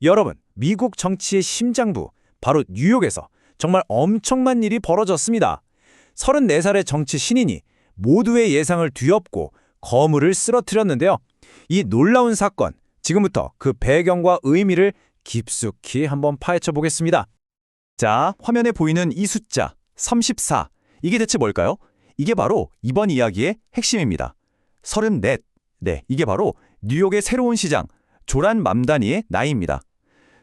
여러분, 미국 정치의 심장부, 바로 뉴욕에서 정말 엄청난 일이 벌어졌습니다. 34살의 정치 신인이 모두의 예상을 뒤엎고 거물을 쓰러뜨렸는데요. 이 놀라운 사건, 지금부터 그 배경과 의미를 깊숙이 한번 파헤쳐 보겠습니다. 자, 화면에 보이는 이 숫자 34. 이게 대체 뭘까요? 이게 바로 이번 이야기의 핵심입니다. 34. 네, 이게 바로 뉴욕의 새로운 시장, 조란 맘다니의 나이입니다.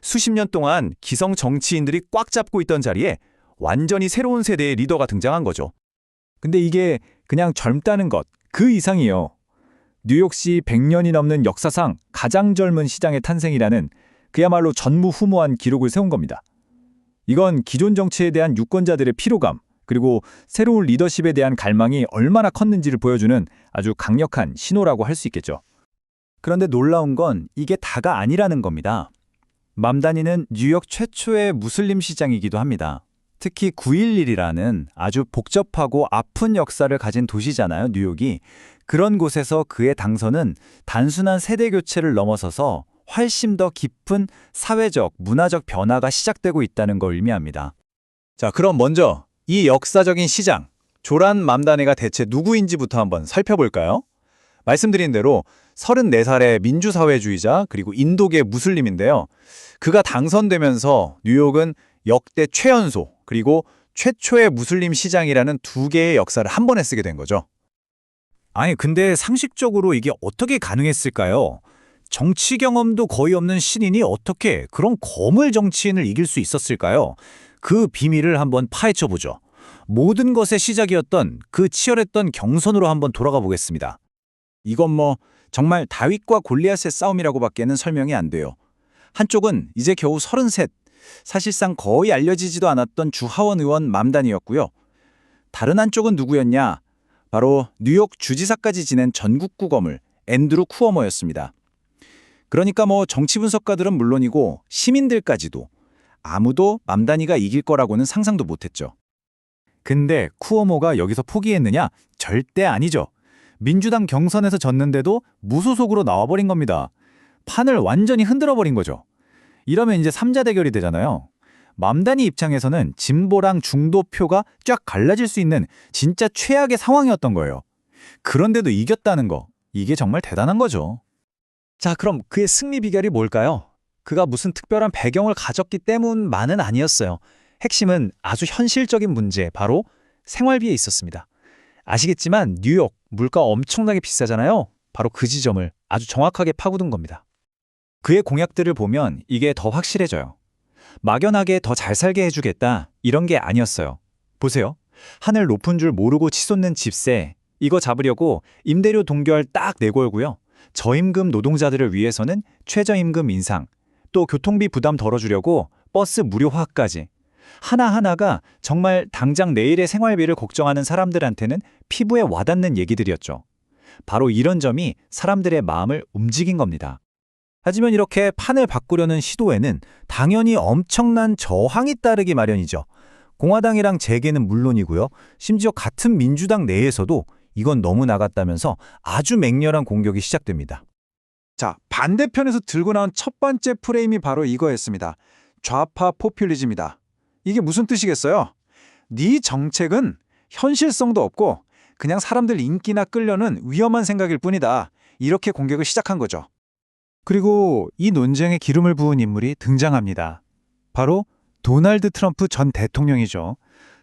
수십 년 동안 기성 정치인들이 꽉 잡고 있던 자리에 완전히 새로운 세대의 리더가 등장한 거죠. 근데 이게 그냥 젊다는 것, 그 이상이요. 뉴욕시 100년이 넘는 역사상 가장 젊은 시장의 탄생이라는 그야말로 전무후무한 기록을 세운 겁니다. 이건 기존 정치에 대한 유권자들의 피로감, 그리고 새로운 리더십에 대한 갈망이 얼마나 컸는지를 보여주는 아주 강력한 신호라고 할 수 있겠죠. 그런데 놀라운 건 이게 다가 아니라는 겁니다. 맘다니는 뉴욕 최초의 무슬림 시장이기도 합니다. 특히 9.11이라는 아주 복잡하고 아픈 역사를 가진 도시잖아요, 뉴욕이. 그런 곳에서 그의 당선은 단순한 세대 교체를 넘어서서 훨씬 더 깊은 사회적, 문화적 변화가 시작되고 있다는 걸 의미합니다. 자, 그럼 먼저 이 역사적인 시장, 조란 맘다니가 대체 누구인지부터 한번 살펴볼까요? 말씀드린 대로 34살의 민주사회주의자 그리고 인도계 무슬림인데요. 그가 당선되면서 뉴욕은 역대 최연소 그리고 최초의 무슬림 시장이라는 두 개의 역사를 한 번에 쓰게 된 거죠. 아니, 근데 상식적으로 이게 어떻게 가능했을까요? 정치 경험도 거의 없는 신인이 어떻게 그런 거물 정치인을 이길 수 있었을까요? 그 비밀을 한번 파헤쳐 보죠. 모든 것의 시작이었던 그 치열했던 경선으로 한번 돌아가 보겠습니다. 이건 뭐 정말 다윗과 골리앗의 싸움이라고밖에는 설명이 안 돼요. 한쪽은 이제 겨우 33, 사실상 거의 알려지지도 않았던 주하원 의원 맘다니였고요. 다른 한쪽은 누구였냐? 바로 뉴욕 주지사까지 지낸 전국구 거물 앤드루 쿠오모였습니다. 그러니까 뭐 정치 분석가들은 물론이고 시민들까지도 아무도 맘다니가 이길 거라고는 상상도 못했죠. 근데 쿠오모가 여기서 포기했느냐? 절대 아니죠. 민주당 경선에서 졌는데도 무소속으로 나와버린 겁니다. 판을 완전히 흔들어버린 거죠. 이러면 이제 3자 대결이 되잖아요. 맘다니 입장에서는 진보랑 중도표가 쫙 갈라질 수 있는 진짜 최악의 상황이었던 거예요. 그런데도 이겼다는 거, 이게 정말 대단한 거죠. 자, 그럼 그의 승리 비결이 뭘까요? 그가 무슨 특별한 배경을 가졌기 때문만은 아니었어요. 핵심은 아주 현실적인 문제, 바로 생활비에 있었습니다. 아시겠지만 뉴욕, 물가 엄청나게 비싸잖아요. 바로 그 지점을 아주 정확하게 파고든 겁니다. 그의 공약들을 보면 이게 더 확실해져요. 막연하게 더 잘 살게 해주겠다, 이런 게 아니었어요. 보세요. 하늘 높은 줄 모르고 치솟는 집세, 이거 잡으려고 임대료 동결 딱 내걸고요. 저임금 노동자들을 위해서는 최저임금 인상, 또 교통비 부담 덜어주려고 버스 무료화까지. 하나하나가 정말 당장 내일의 생활비를 걱정하는 사람들한테는 피부에 와닿는 얘기들이었죠. 바로 이런 점이 사람들의 마음을 움직인 겁니다. 하지만 이렇게 판을 바꾸려는 시도에는 당연히 엄청난 저항이 따르기 마련이죠. 공화당이랑 재계는 물론이고요. 심지어 같은 민주당 내에서도 이건 너무 나갔다면서 아주 맹렬한 공격이 시작됩니다. 자, 반대편에서 들고 나온 첫 번째 프레임이 바로 이거였습니다. 좌파 포퓰리즘이다. 이게 무슨 뜻이겠어요? 네 정책은 현실성도 없고 그냥 사람들 인기나 끌려는 위험한 생각일 뿐이다. 이렇게 공격을 시작한 거죠. 그리고 이 논쟁에 기름을 부은 인물이 등장합니다. 바로 도널드 트럼프 전 대통령이죠.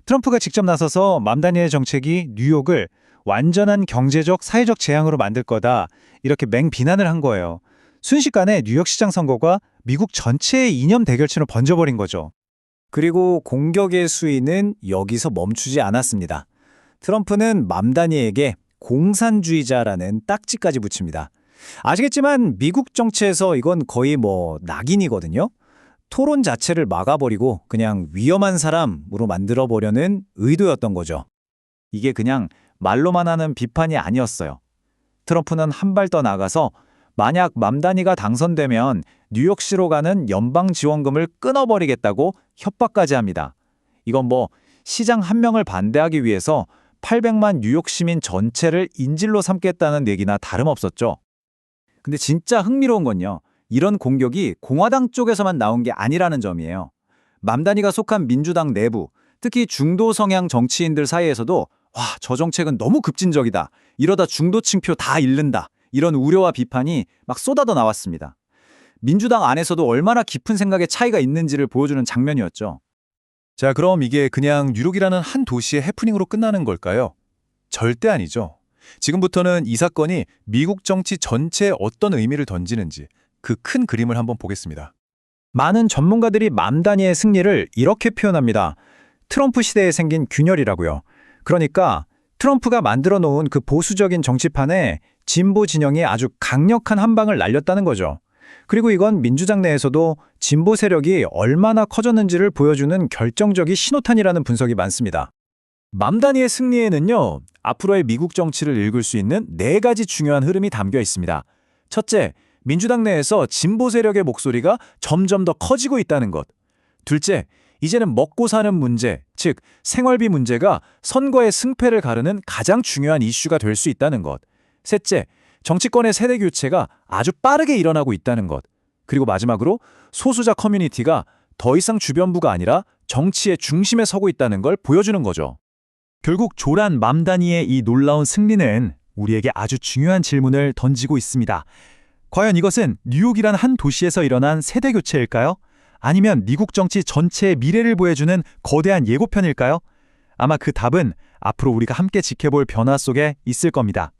트럼프가 직접 나서서 맘다니의 정책이 뉴욕을 완전한 경제적, 사회적 재앙으로 만들 거다, 이렇게 맹비난을 한 거예요. 순식간에 뉴욕시장 선거가 미국 전체의 이념 대결체로 번져버린 거죠. 그리고 공격의 수위는 여기서 멈추지 않았습니다. 트럼프는 맘다니에게 공산주의자라는 딱지까지 붙입니다. 아시겠지만 미국 정치에서 이건 거의 뭐 낙인이거든요. 토론 자체를 막아버리고 그냥 위험한 사람으로 만들어보려는 의도였던 거죠. 이게 그냥 말로만 하는 비판이 아니었어요. 트럼프는 한 발 더 나가서 만약 맘다니가 당선되면 뉴욕시로 가는 연방 지원금을 끊어버리겠다고 협박까지 합니다. 이건 뭐 시장 한 명을 반대하기 위해서 800만 뉴욕 시민 전체를 인질로 삼겠다는 얘기나 다름없었죠. 근데 진짜 흥미로운 건요. 이런 공격이 공화당 쪽에서만 나온 게 아니라는 점이에요. 맘다니가 속한 민주당 내부, 특히 중도 성향 정치인들 사이에서도 와, 저 정책은 너무 급진적이다. 이러다 중도층표 다 잃는다. 이런 우려와 비판이 막 쏟아져 나왔습니다. 민주당 안에서도 얼마나 깊은 생각의 차이가 있는지를 보여주는 장면이었죠. 자, 그럼 이게 그냥 뉴욕이라는 한 도시의 해프닝으로 끝나는 걸까요? 절대 아니죠. 지금부터는 이 사건이 미국 정치 전체에 어떤 의미를 던지는지 그 큰 그림을 한번 보겠습니다. 많은 전문가들이 맘다니의 승리를 이렇게 표현합니다. 트럼프 시대에 생긴 균열이라고요. 그러니까 트럼프가 만들어 놓은 그 보수적인 정치판에 진보 진영이 아주 강력한 한 방을 날렸다는 거죠. 그리고 이건 민주당 내에서도 진보 세력이 얼마나 커졌는지를 보여주는 결정적인 신호탄이라는 분석이 많습니다. 맘다니의 승리에는요, 앞으로의 미국 정치를 읽을 수 있는 4가지 중요한 흐름이 담겨 있습니다. 첫째, 민주당 내에서 진보 세력의 목소리가 점점 더 커지고 있다는 것. 둘째, 이제는 먹고 사는 문제, 즉 생활비 문제가 선거의 승패를 가르는 가장 중요한 이슈가 될 수 있다는 것. 셋째, 정치권의 세대 교체가 아주 빠르게 일어나고 있다는 것. 그리고 마지막으로 소수자 커뮤니티가 더 이상 주변부가 아니라 정치의 중심에 서고 있다는 걸 보여주는 거죠. 결국 조란 맘다니의 이 놀라운 승리는 우리에게 아주 중요한 질문을 던지고 있습니다. 과연 이것은 뉴욕이란 한 도시에서 일어난 세대 교체일까요? 아니면 미국 정치 전체의 미래를 보여주는 거대한 예고편일까요? 아마 그 답은 앞으로 우리가 함께 지켜볼 변화 속에 있을 겁니다.